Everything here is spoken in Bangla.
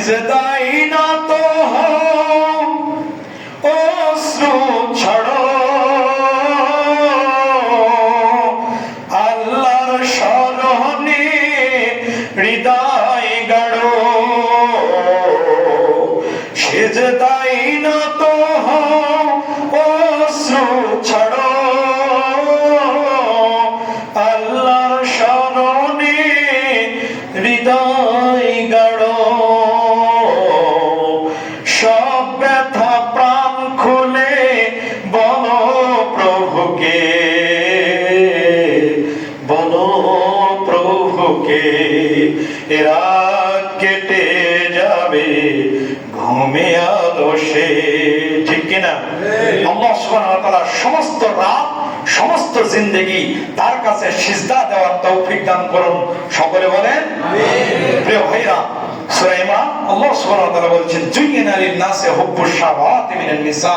সিজদাই নত হও, অশ্রু ছড়ো, আল্লাহর শরণে হৃদয় গাড়ো। সিজদাই নত হও, অশ্রু ছড়ো, আল্লাহর শরণে হৃদয় গাড়ো। সব ব্যথা প্রাণ খুলে বলো প্রভুকে, বলো প্রভুকে। রাত কেটে যাবে ঘুমে আলসে, ঠিক কিনা? আল্লাহ সুবহানাহু ওয়া তাআলা সমস্ত রাত, সমস্ত জিন্দেগি তার কাছে সিজদা দেওয়ার তৌফিক দান করুন, সকলে বলেন আমিন। প্রিয় ভাইরা, সূরা ইমরান আল্লাহ সুবহানাহু ওয়া তাআলা বলছেন, জুয়িনা লিন-নাসি হুব্বুশ শাহাওয়াতি মিনান নিসা।